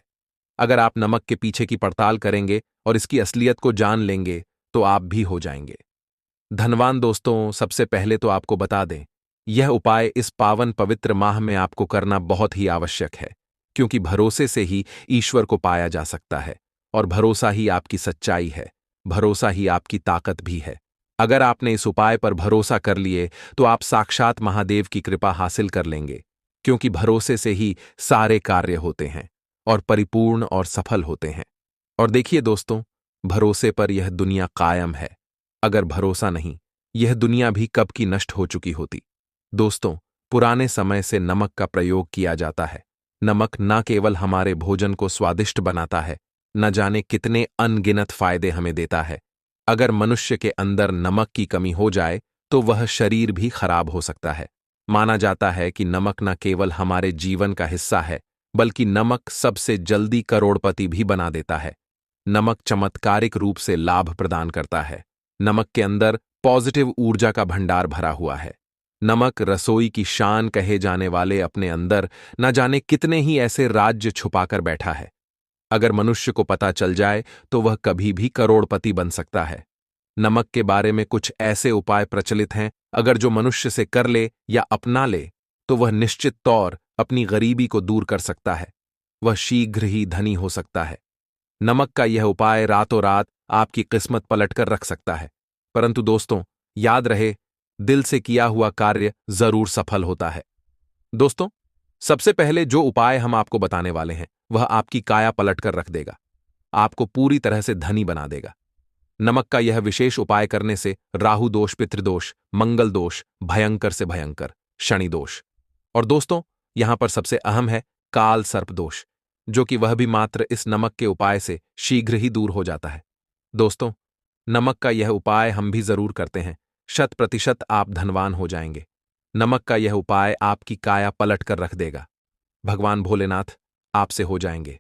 अगर आप नमक के पीछे की पड़ताल करेंगे और इसकी असलियत को जान लेंगे तो आप भी हो जाएंगे धनवान। दोस्तों, सबसे पहले तो आपको बता दें, यह उपाय इस पावन पवित्र माह में आपको करना बहुत ही आवश्यक है, क्योंकि भरोसे से ही ईश्वर को पाया जा सकता है और भरोसा ही आपकी सच्चाई है, भरोसा ही आपकी ताकत भी है। अगर आपने इस उपाय पर भरोसा कर लिए तो आप साक्षात महादेव की कृपा हासिल कर लेंगे, क्योंकि भरोसे से ही सारे कार्य होते हैं और परिपूर्ण और सफल होते हैं। और देखिए दोस्तों, भरोसे पर यह दुनिया कायम है। अगर भरोसा नहीं, यह दुनिया भी कब की नष्ट हो चुकी होती। दोस्तों, पुराने समय से नमक का प्रयोग किया जाता है। नमक न केवल हमारे भोजन को स्वादिष्ट बनाता है, न जाने कितने अनगिनत फायदे हमें देता है। अगर मनुष्य के अंदर नमक की कमी हो जाए तो वह शरीर भी खराब हो सकता है। माना जाता है कि नमक न केवल हमारे जीवन का हिस्सा है, बल्कि नमक सबसे जल्दी करोड़पति भी बना देता है। नमक चमत्कारिक रूप से लाभ प्रदान करता है। नमक के अंदर पॉजिटिव ऊर्जा का भंडार भरा हुआ है। नमक रसोई की शान कहे जाने वाले अपने अंदर न जाने कितने ही ऐसे राज्य छुपाकर बैठा है। अगर मनुष्य को पता चल जाए तो वह कभी भी करोड़पति बन सकता है। नमक के बारे में कुछ ऐसे उपाय प्रचलित हैं, अगर जो मनुष्य से कर ले या अपना ले तो वह निश्चित तौर अपनी गरीबी को दूर कर सकता है। वह शीघ्र ही धनी हो सकता है। नमक का यह उपाय रातों रात आपकी किस्मत पलटकर रख सकता है। परंतु दोस्तों, याद रहे, दिल से किया हुआ कार्य जरूर सफल होता है। दोस्तों, सबसे पहले जो उपाय हम आपको बताने वाले हैं वह आपकी काया पलटकर रख देगा, आपको पूरी तरह से धनी बना देगा। नमक का यह विशेष उपाय करने से राहु दोष, पितृदोष, मंगल दोष, भयंकर से भयंकर शनि दोष और दोस्तों यहां पर सबसे अहम है काल सर्प दोष, जो कि वह भी मात्र इस नमक के उपाय से शीघ्र ही दूर हो जाता है। दोस्तों, नमक का यह उपाय हम भी जरूर करते हैं। 100% आप धनवान हो जाएंगे। नमक का यह उपाय आपकी काया पलट कर रख देगा। भगवान भोलेनाथ आपसे हो जाएंगे।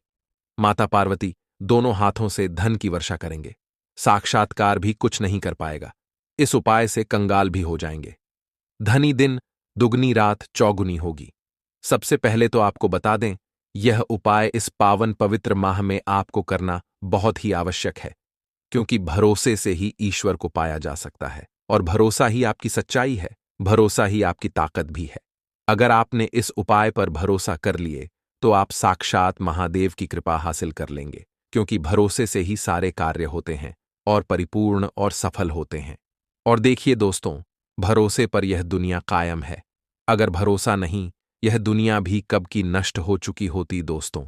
माता पार्वती दोनों हाथों से धन की वर्षा करेंगे। साक्षात्कार भी कुछ नहीं कर पाएगा। इस उपाय से कंगाल भी हो जाएंगे। धनी दिन दुगनी रात चौगुनी होगी। सबसे पहले तो आपको बता दें, यह उपाय इस पावन पवित्र माह में आपको करना बहुत ही आवश्यक है, क्योंकि भरोसे से ही ईश्वर को पाया जा सकता है और भरोसा ही आपकी सच्चाई है, भरोसा ही आपकी ताकत भी है। अगर आपने इस उपाय पर भरोसा कर लिए तो आप साक्षात महादेव की कृपा हासिल कर लेंगे, क्योंकि भरोसे से ही सारे कार्य होते हैं और परिपूर्ण और सफल होते हैं। और देखिए दोस्तों, भरोसे पर यह दुनिया कायम है। अगर भरोसा नहीं, यह दुनिया भी कब की नष्ट हो चुकी होती। दोस्तों,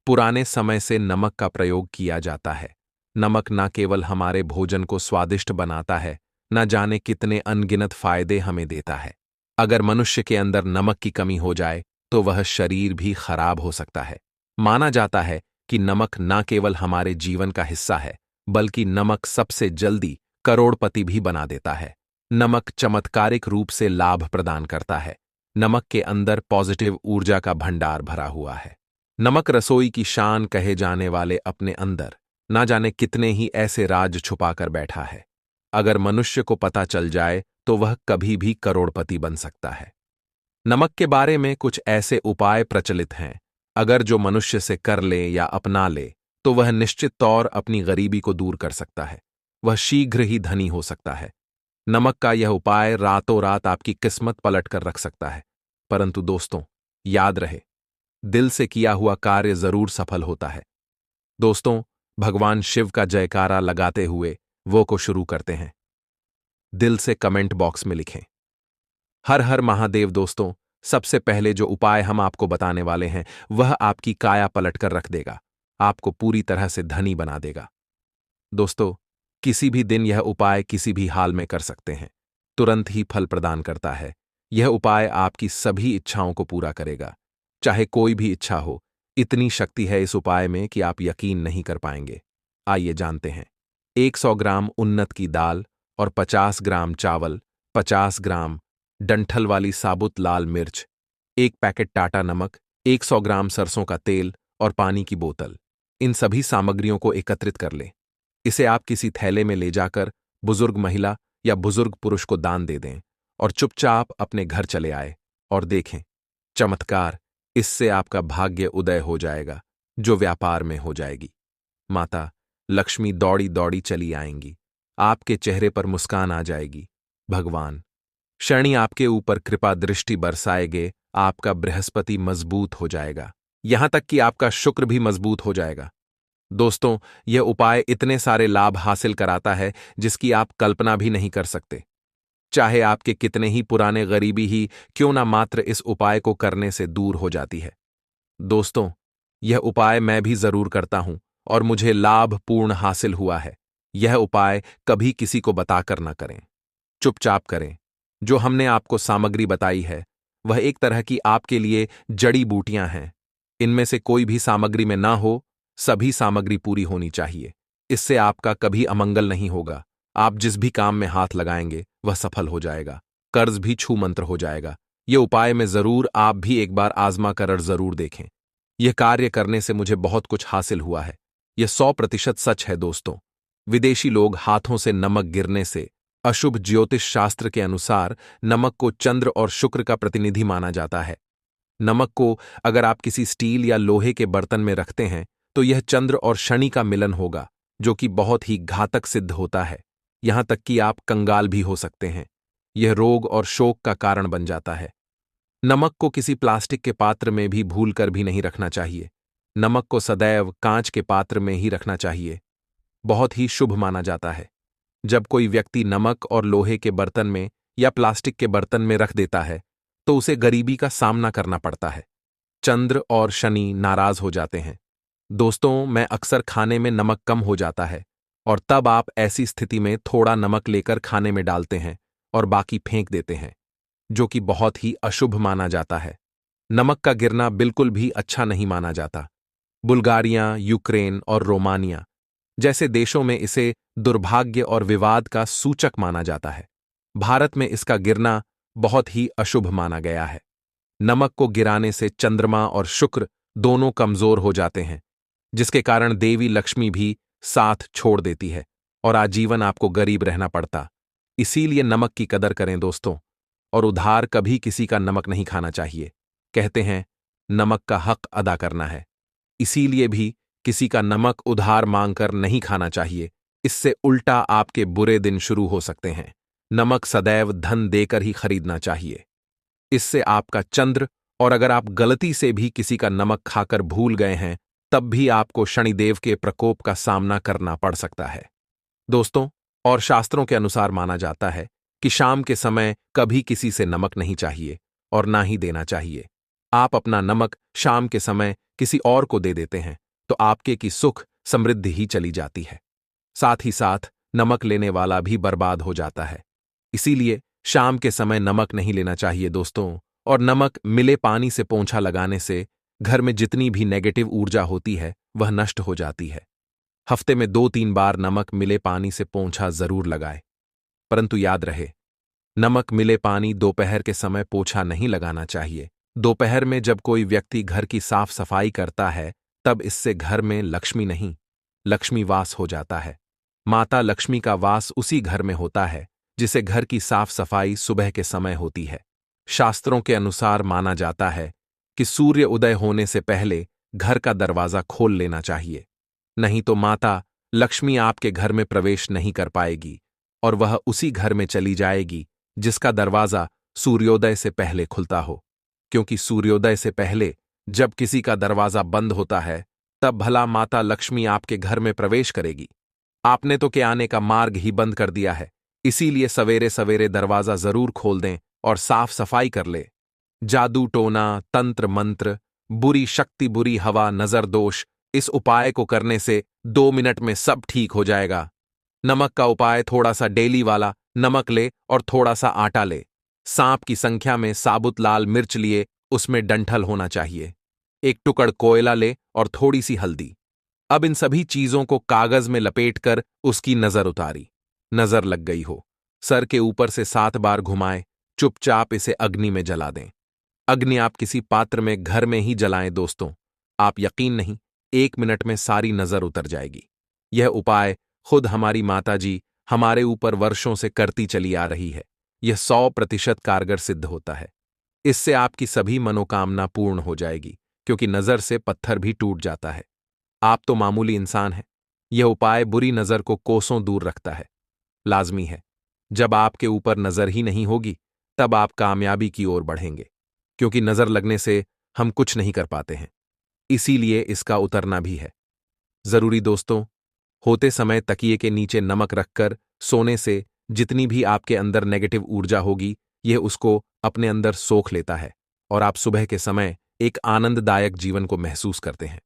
पुराने समय से नमक का प्रयोग किया जाता है। नमक न केवल हमारे भोजन को स्वादिष्ट बनाता है, न जाने कितने अनगिनत फायदे हमें देता है। अगर मनुष्य के अंदर नमक की कमी हो जाए तो वह शरीर भी खराब हो सकता है। माना जाता है कि नमक न केवल हमारे जीवन का हिस्सा है, बल्कि नमक सबसे जल्दी करोड़पति भी बना देता है। नमक चमत्कारिक रूप से लाभ प्रदान करता है। नमक के अंदर पॉजिटिव ऊर्जा का भंडार भरा हुआ है। नमक रसोई की शान कहे जाने वाले अपने अंदर ना जाने कितने ही ऐसे राज छुपाकर बैठा है। अगर मनुष्य को पता चल जाए तो वह कभी भी करोड़पति बन सकता है। नमक के बारे में कुछ ऐसे उपाय प्रचलित हैं, अगर जो मनुष्य से कर ले या अपना ले तो वह निश्चित तौर अपनी गरीबी को दूर कर सकता है। वह शीघ्र ही धनी हो सकता है। नमक का यह उपाय रातों रात आपकी किस्मत पलट कर रख सकता है। परंतु दोस्तों, याद रहे, दिल से किया हुआ कार्य जरूर सफल होता है। दोस्तों, भगवान शिव का जयकारा लगाते हुए वो को शुरू करते हैं। दिल से कमेंट बॉक्स में लिखें, हर हर महादेव। दोस्तों, सबसे पहले जो उपाय हम आपको बताने वाले हैं वह आपकी काया पलट कर रख देगा, आपको पूरी तरह से धनी बना देगा। दोस्तों, किसी भी दिन यह उपाय किसी भी हाल में कर सकते हैं, तुरंत ही फल प्रदान करता है। यह उपाय आपकी सभी इच्छाओं को पूरा करेगा, चाहे कोई भी इच्छा हो। इतनी शक्ति है इस उपाय में कि आप यकीन नहीं कर पाएंगे। आइए जानते हैं। 100 ग्राम उन्नत की दाल और 50 ग्राम चावल, 50 ग्राम डंठल वाली साबुत लाल मिर्च, 1 पैकेट टाटा नमक, 100 ग्राम सरसों का तेल और पानी की बोतल। इन सभी सामग्रियों को एकत्रित कर लें। इसे आप किसी थैले में ले जाकर बुजुर्ग महिला या बुजुर्ग पुरुष को दान दे दें और चुपचाप अपने घर चले आए और देखें चमत्कार। इससे आपका भाग्य उदय हो जाएगा, जो व्यापार में हो जाएगी। माता लक्ष्मी दौड़ी दौड़ी चली आएंगी, आपके चेहरे पर मुस्कान आ जाएगी। भगवान शनि आपके ऊपर कृपा दृष्टि बरसाएंगे, आपका बृहस्पति मजबूत हो जाएगा, यहां तक कि आपका शुक्र भी मजबूत हो जाएगा। दोस्तों, यह उपाय इतने सारे लाभ हासिल कराता है जिसकी आप कल्पना भी नहीं कर सकते। चाहे आपके कितने ही पुराने गरीबी ही क्यों ना, मात्र इस उपाय को करने से दूर हो जाती है। दोस्तों, यह उपाय मैं भी जरूर करता हूं और मुझे लाभ पूर्ण हासिल हुआ है। यह उपाय कभी किसी को बताकर ना करें, चुपचाप करें। जो हमने आपको सामग्री बताई है वह एक तरह की आपके लिए जड़ी बूटियां हैं। इनमें से कोई भी सामग्री में ना हो, सभी सामग्री पूरी होनी चाहिए। इससे आपका कभी अमंगल नहीं होगा। आप जिस भी काम में हाथ लगाएंगे वह सफल हो जाएगा, कर्ज भी छू मंत्र हो जाएगा। यह उपाय में जरूर आप भी एक बार आजमा कर जरूर देखें। यह कार्य करने से मुझे बहुत कुछ हासिल हुआ है। यह 100% सच है। दोस्तों, विदेशी लोग हाथों से नमक गिरने से अशुभ ज्योतिष शास्त्र के अनुसार नमक को चंद्र और शुक्र का प्रतिनिधि माना जाता है। नमक को अगर आप किसी स्टील या लोहे के बर्तन में रखते हैं तो यह चंद्र और शनि का मिलन होगा, जो कि बहुत ही घातक सिद्ध होता है। यहां तक कि आप कंगाल भी हो सकते हैं। यह रोग और शोक का कारण बन जाता है। नमक को किसी प्लास्टिक के पात्र में भी भूलकर भी नहीं रखना चाहिए। नमक को सदैव कांच के पात्र में ही रखना चाहिए, बहुत ही शुभ माना जाता है। जब कोई व्यक्ति नमक और लोहे के बर्तन में या प्लास्टिक के बर्तन में रख देता है तो उसे गरीबी का सामना करना पड़ता है। चंद्र और शनि नाराज हो जाते हैं। दोस्तों, मैं अक्सर खाने में नमक कम हो जाता है और तब आप ऐसी स्थिति में थोड़ा नमक लेकर खाने में डालते हैं और बाकी फेंक देते हैं, जो कि बहुत ही अशुभ माना जाता है। नमक का गिरना बिल्कुल भी अच्छा नहीं माना जाता। बुल्गारिया, यूक्रेन और रोमानिया जैसे देशों में इसे दुर्भाग्य और विवाद का सूचक माना जाता है। भारत में इसका गिरना बहुत ही अशुभ माना गया है। नमक को गिराने से चंद्रमा और शुक्र दोनों कमजोर हो जाते हैं, जिसके कारण देवी लक्ष्मी भी साथ छोड़ देती है और आजीवन आपको गरीब रहना पड़ता। इसीलिए नमक की कदर करें दोस्तों, और उधार कभी किसी का नमक नहीं खाना चाहिए। कहते हैं नमक का हक अदा करना है, इसीलिए भी किसी का नमक उधार मांगकर नहीं खाना चाहिए। इससे उल्टा आपके बुरे दिन शुरू हो सकते हैं। नमक सदैव धन देकर ही खरीदना चाहिए, इससे आपका चंद्र, और अगर आप गलती से भी किसी का नमक खाकर भूल गए हैं तब भी आपको शनिदेव के प्रकोप का सामना करना पड़ सकता है। दोस्तों, और शास्त्रों के अनुसार माना जाता है कि शाम के समय कभी किसी से नमक नहीं चाहिए और ना ही देना चाहिए। आप अपना नमक शाम के समय किसी और को दे देते हैं तो आपके की सुख समृद्धि ही चली जाती है, साथ ही साथ नमक लेने वाला भी बर्बाद हो जाता है। इसीलिए शाम के समय नमक नहीं लेना चाहिए दोस्तों। और नमक मिले पानी से पोंछा लगाने से घर में जितनी भी नेगेटिव ऊर्जा होती है वह नष्ट हो जाती है। हफ्ते में 2-3 बार नमक मिले पानी से पोंछा जरूर लगाए, परंतु याद रहे, नमक मिले पानी दोपहर के समय पोछा नहीं लगाना चाहिए। दोपहर में जब कोई व्यक्ति घर की साफ सफाई करता है तब इससे घर में लक्ष्मी नहीं, लक्ष्मी वास हो जाता है। माता लक्ष्मी का वास उसी घर में होता है जिसे घर की साफ सफाई सुबह के समय होती है। शास्त्रों के अनुसार माना जाता है कि सूर्य उदय होने से पहले घर का दरवाजा खोल लेना चाहिए, नहीं तो माता लक्ष्मी आपके घर में प्रवेश नहीं कर पाएगी और वह उसी घर में चली जाएगी जिसका दरवाजा सूर्योदय से पहले खुलता हो, क्योंकि सूर्योदय से पहले जब किसी का दरवाजा बंद होता है तब भला माता लक्ष्मी आपके घर में प्रवेश करेगी। आपने तो के आने का मार्ग ही बंद कर दिया है, इसीलिए सवेरे सवेरे दरवाजा जरूर खोल दें और साफ सफाई कर ले। जादू टोना, तंत्र मंत्र, बुरी शक्ति, बुरी हवा, नजर दोष, इस उपाय को करने से 2 मिनट में सब ठीक हो जाएगा। नमक का उपाय, थोड़ा सा डेली वाला नमक ले और थोड़ा सा आटा ले। सांप की संख्या में साबुत लाल मिर्च लिए, उसमें डंठल होना चाहिए। एक टुकड़ कोयला ले और थोड़ी सी हल्दी। अब इन सभी चीजों को कागज में लपेटकर उसकी नजर उतारी। नजर लग गई हो, सर के ऊपर से 7 बार घुमाएं, चुपचाप इसे अग्नि में जला दें। अग्नि आप किसी पात्र में घर में ही जलाएं दोस्तों। आप यकीन नहीं, 1 मिनट में सारी नजर उतर जाएगी। यह उपाय खुद हमारी माताजी हमारे ऊपर वर्षों से करती चली आ रही है। यह 100% कारगर सिद्ध होता है। इससे आपकी सभी मनोकामना पूर्ण हो जाएगी, क्योंकि नजर से पत्थर भी टूट जाता है। आप तो मामूली इंसान हैं। यह उपाय बुरी नजर को कोसों दूर रखता है। लाजमी है, जब आपके ऊपर नजर ही नहीं होगी तब आप कामयाबी की ओर बढ़ेंगे, क्योंकि नजर लगने से हम कुछ नहीं कर पाते हैं, इसीलिए इसका उतरना भी है जरूरी दोस्तों। होते समय तकिए के नीचे नमक रखकर सोने से जितनी भी आपके अंदर नेगेटिव ऊर्जा होगी, यह उसको अपने अंदर सोख लेता है और आप सुबह के समय एक आनंददायक जीवन को महसूस करते हैं।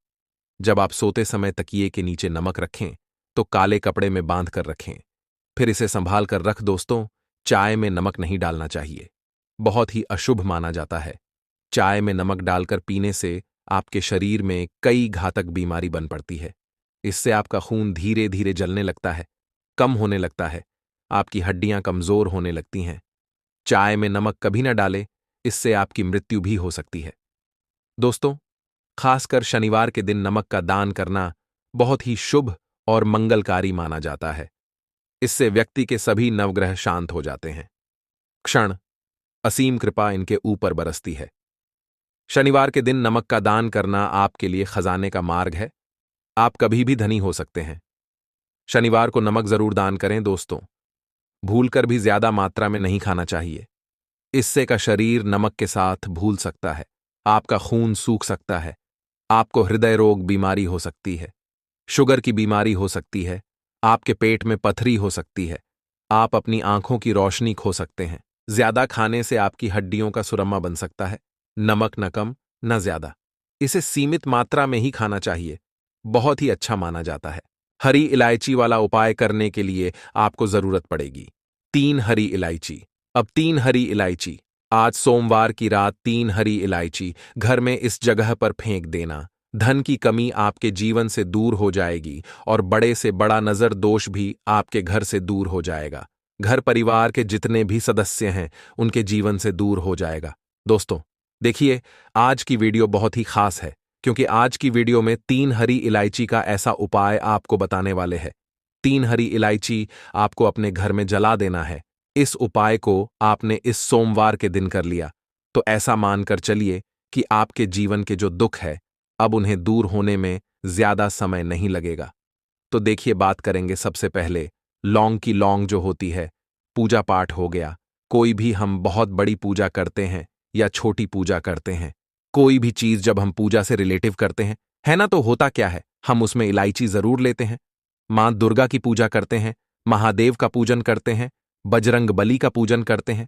जब आप सोते समय तकिए के नीचे नमक रखें तो काले कपड़े में बांध कर रखें, फिर इसे संभाल कर रख दोस्तों। चाय में नमक नहीं डालना चाहिए, बहुत ही अशुभ माना जाता है। चाय में नमक डालकर पीने से आपके शरीर में कई घातक बीमारी बन पड़ती है। इससे आपका खून धीरे धीरे जलने लगता है, कम होने लगता है, आपकी हड्डियां कमजोर होने लगती हैं। चाय में नमक कभी न डालें, इससे आपकी मृत्यु भी हो सकती है दोस्तों। खासकर शनिवार के दिन नमक का दान करना बहुत ही शुभ और मंगलकारी माना जाता है। इससे व्यक्ति के सभी नवग्रह शांत हो जाते हैं। क्षण असीम कृपा इनके ऊपर बरसती है। शनिवार के दिन नमक का दान करना आपके लिए खजाने का मार्ग है। आप कभी भी धनी हो सकते हैं। शनिवार को नमक जरूर दान करें दोस्तों। भूलकर भी ज्यादा मात्रा में नहीं खाना चाहिए। इससे का शरीर नमक के साथ भूल सकता है, आपका खून सूख सकता है, आपको हृदय रोग बीमारी हो सकती है, शुगर की बीमारी हो सकती है, आपके पेट में पथरी हो सकती है, आप अपनी आंखों की रोशनी खो सकते हैं। ज्यादा खाने से आपकी हड्डियों का सुरमा बन सकता है। नमक न कम न ज्यादा, इसे सीमित मात्रा में ही खाना चाहिए, बहुत ही अच्छा माना जाता है। हरी इलायची वाला उपाय करने के लिए आपको जरूरत पड़ेगी 3 हरी इलायची। अब 3 हरी इलायची, आज सोमवार की रात 3 हरी इलायची घर में इस जगह पर फेंक देना। धन की कमी आपके जीवन से दूर हो जाएगी और बड़े से बड़ा नजर दोष भी आपके घर से दूर हो जाएगा। घर परिवार के जितने भी सदस्य हैं उनके जीवन से दूर हो जाएगा। दोस्तों देखिए, आज की वीडियो बहुत ही खास है, क्योंकि आज की वीडियो में 3 हरी इलायची का ऐसा उपाय आपको बताने वाले हैं। 3 हरी इलायची आपको अपने घर में जला देना है। इस उपाय को आपने इस सोमवार के दिन कर लिया तो ऐसा मानकर चलिए कि आपके जीवन के जो दुख है अब उन्हें दूर होने में ज्यादा समय नहीं लगेगा। तो देखिए, बात करेंगे सबसे पहले लौंग की। लौंग जो होती है, पूजा पाठ हो गया, कोई भी हम बहुत बड़ी पूजा करते हैं या छोटी पूजा करते हैं, कोई भी चीज जब हम पूजा से रिलेटिव करते हैं, है ना, तो होता क्या है, हम उसमें इलायची जरूर लेते हैं। मां दुर्गा की पूजा करते हैं, महादेव का पूजन करते हैं, बजरंग बली का पूजन करते हैं,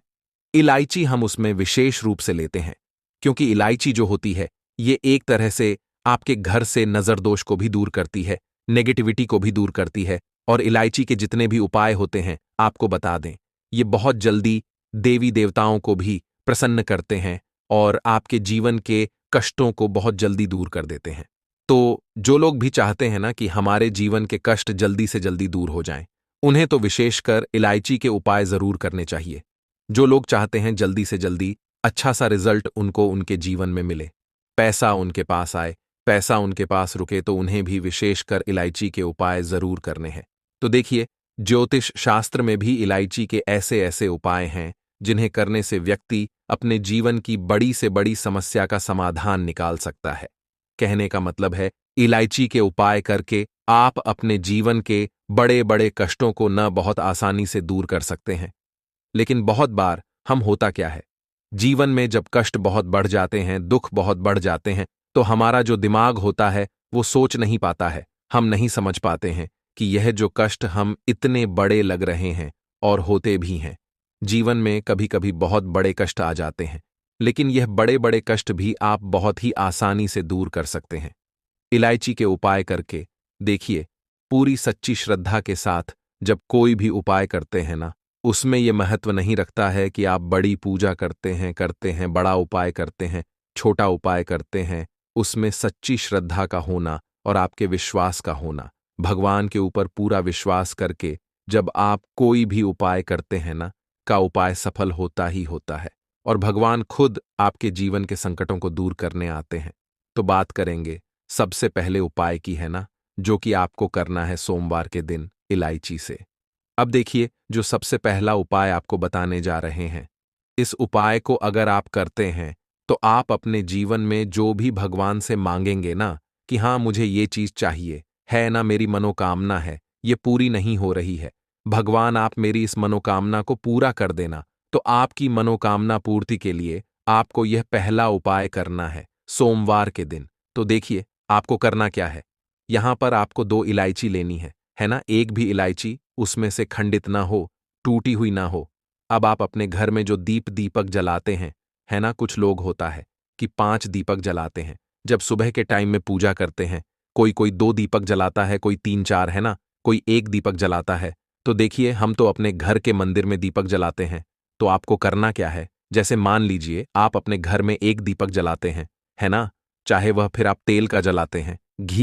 इलायची हम उसमें विशेष रूप से लेते हैं, क्योंकि इलायची जो होती है ये एक तरह से आपके घर से नजर दोष को भी दूर करती है, नेगेटिविटी को भी दूर करती है। और इलायची के जितने भी उपाय होते हैं आपको बता दें, ये बहुत जल्दी देवी देवताओं को भी प्रसन्न करते हैं और आपके जीवन के कष्टों को बहुत जल्दी दूर कर देते हैं। तो जो लोग भी चाहते हैं ना कि हमारे जीवन के कष्ट जल्दी से जल्दी दूर हो जाएं, उन्हें तो विशेषकर इलायची के उपाय जरूर करने चाहिए। जो लोग चाहते हैं जल्दी से जल्दी अच्छा सा रिजल्ट उनको उनके जीवन में मिले, पैसा उनके पास आए, पैसा उनके पास रुके, तो उन्हें भी विशेषकर इलायची के उपाय जरूर करने हैं। तो देखिए, ज्योतिष शास्त्र में भी इलायची के ऐसे ऐसे उपाय हैं जिन्हें करने से व्यक्ति अपने जीवन की बड़ी से बड़ी समस्या का समाधान निकाल सकता है। कहने का मतलब है, इलायची के उपाय करके आप अपने जीवन के बड़े बड़े कष्टों को न बहुत आसानी से दूर कर सकते हैं। लेकिन बहुत बार हम होता क्या है, जीवन में जब कष्ट बहुत बढ़ जाते हैं, दुख बहुत बढ़ जाते हैं, तो हमारा जो दिमाग होता है वो सोच नहीं पाता है। हम नहीं समझ पाते हैं कि यह जो कष्ट हम इतने बड़े लग रहे हैं और होते भी हैं। जीवन में कभी कभी बहुत बड़े कष्ट आ जाते हैं, लेकिन यह बड़े बड़े कष्ट भी आप बहुत ही आसानी से दूर कर सकते हैं इलायची के उपाय करके। देखिए, पूरी सच्ची श्रद्धा के साथ जब कोई भी उपाय करते हैं ना, उसमें यह महत्व नहीं रखता है कि आप बड़ी पूजा करते हैं, बड़ा उपाय करते हैं, छोटा उपाय करते हैं। उसमें सच्ची श्रद्धा का होना और आपके विश्वास का होना, भगवान के ऊपर पूरा विश्वास करके जब आप कोई भी उपाय करते हैं ना, का उपाय सफल होता ही होता है और भगवान खुद आपके जीवन के संकटों को दूर करने आते हैं। तो बात करेंगे सबसे पहले उपाय की, है ना, जो कि आपको करना है सोमवार के दिन इलायची से। अब देखिए, जो सबसे पहला उपाय आपको बताने जा रहे हैं, इस उपाय को अगर आप करते हैं तो आप अपने जीवन में जो भी भगवान से मांगेंगे ना कि हाँ मुझे ये चीज चाहिए, है ना, मेरी मनोकामना है, ये पूरी नहीं हो रही है, भगवान आप मेरी इस मनोकामना को पूरा कर देना। तो आपकी मनोकामना पूर्ति के लिए आपको यह पहला उपाय करना है सोमवार के दिन। तो देखिए, आपको करना क्या है, यहां पर आपको 2 इलायची लेनी है ना, एक भी इलायची उसमें से खंडित ना हो, टूटी हुई ना हो। अब आप अपने घर में जो दीपक जलाते हैं, है ना, कुछ लोग होता है कि 5 दीपक जलाते हैं जब सुबह के टाइम में पूजा करते हैं। कोई कोई 2 दीपक जलाता है, कोई 3-4, है ना, कोई 1 दीपक जलाता है। तो देखिए, हम तो अपने घर के मंदिर में दीपक जलाते हैं। तो आपको करना क्या है, जैसे मान लीजिए आप अपने घर में 1 दीपक जलाते हैं, है ना, चाहे वह फिर आप तेल का जलाते हैं, घी